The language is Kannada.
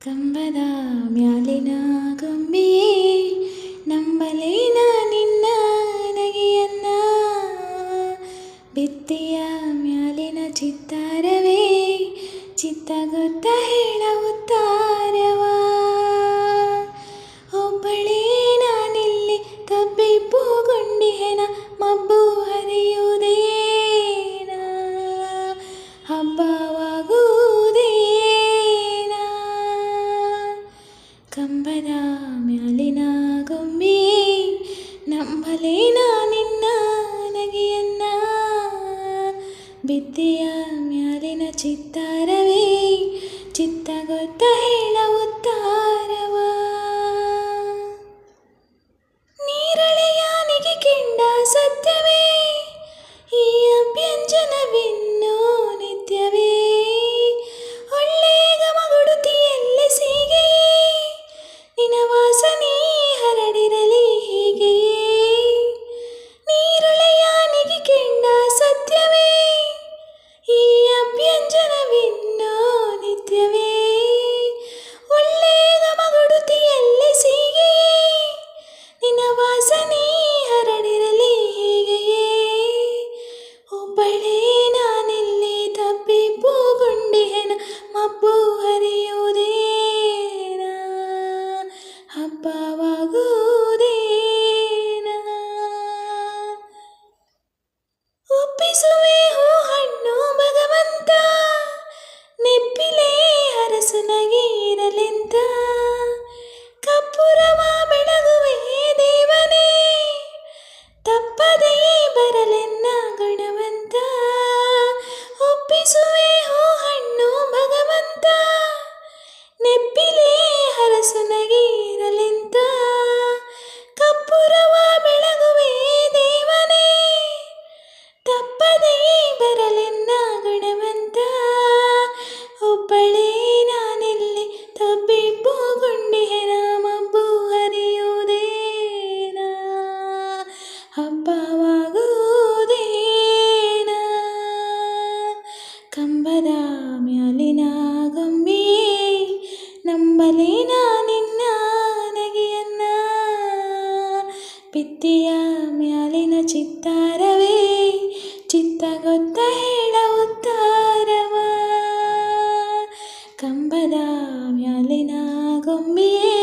ಕಂಬದ ಮ್ಯಾಲಿನ ಗೊಂಬೆಯೇ ನಂಬಲೇನ ನಿನ್ನ ನಗೆಯನ್ನ, ಭಿತ್ತಿಯ ಮ್ಯಾಲಿನ ಚಿತ್ತಾರವೇ ಚಿತ್ತಗೊತ್ತ ಹೇಳ ಉತ್ತಾರವ. ಒಬ್ಬಳೇ ನಾನಿಲ್ಲಿ ತಬ್ಬಿಬ್ಬುಗೊಂಡಿಹೆನ ಮಬ್ಬು ಹರಿಯುವುದೇನ, ಹಬ್ಬವಾಗುವುದೇನ. ಕಂಬದ ಮ್ಯಾಲಿನ ಗೊಂಬೆಯೇ ನಂಬಲೇನ ನಿನ್ನ ನಗೆಯನ್ನ, ಭಿತ್ತಿಯ ಮ್ಯಾಲಿನ ಚಿತ್ತಾರವೇ ಚಿತ್ತಗೊತ್ತ ಹೇಳ ಉತ್ತಾರವ. ನೀರಳೆಯಾನಿಗೆ ಕೆಂಡ ಸತ್ಯವೇ ಈ ಅಭ್ಯಂಜನವಿನ್ನೂ ನಿತ್ಯವೇ, ಒಳ್ಳೆ ಗಮಗುಡುತಿಯಲ್ಲೇ ಸೀಗೆಯೇ ನಿನ ವಾಸನೆ ಹರಡಿರಲಿ ಹೀಗೆಯೇ. ನೀರಳೆಯಾನಿಗೆ ಕೆಂಡ ಸತ್ಯವೇ ಈ ಅಭ್ಯಂಜನವಿನ್ನೂ ನಿತ್ಯವೇ, ಒಳ್ಳೆ ಗಮಗುಡುತಿಯಲ್ಲೇ ಸೀಗೆಯೇ ನಿನ ವಾಸನೆ ಹರಡಿರಲಿ ಹೀಗೆಯೇ. ಒಬ್ಬಳೇ ನಾನಿಲ್ಲಿ ತಬ್ಬಿಬ್ಬುಗೊಂಡಿಹೆನ ಮಬ್ಬು ಹರಿಯುವುದೇನ, ಹಬ್ಬವಾಗುವುದೇನ. ಒಪ್ಪಿಸುವೆ ಹೂ ಹಣ್ಣು ಭಗವಂತ, ನೆಪ್ಪಿಲೇ ಹರಸು ನಗೆಯಿರಲೆಂತ, ಕಪ್ಪುರವ ಬೆಳಗುವೆ ದೇವನೇ ತಪ್ಪದೆಯೇ ಬರಲೆನ್ನ ಗುಣವಂತ. ಒಪ್ಪಿಸುವೆ ಹೂ ಹಣ್ಣು ಭಗವಂತ, ನೆಪ್ಪಿಲೇ ಹರಸು ನಗೆಯಿರಲೆಂತ, ಕಪ್ಪುರವ ಬೆಳಗುವೆ ದೇವನೇ ತಪ್ಪದೆಯೇ ಬರಲೆನ್ನ ಗುಣವಂತ. ಒಬ್ಬಳೇ ನಾನಿಲ್ಲಿ ತಬ್ಬಿಬ್ಬುಗೊಂಡಿಹೆನ ಮಬ್ಬು ಹರಿಯುವುದೇನ, ಹಬ್ಬವಾಗುವುದೇನ. ಕಂಬದ ಮ್ಯಾಲಿನ ಗೊಂಬೆಯೇ ನಂಬಲೇನ ನಿನ್ನ ನಗೆಯನ್ನ, ಭಿತ್ತಿಯ ಮ್ಯಾಲಿನ ಚಿತ್ತಾರವೇ ಚಿತ್ತಗೊತ್ತ ಹೇಳ ಉತ್ತಾರವ. ಕಂಬದ ಮ್ಯಾಲಿನ ಗೊಂಬೆಯೇ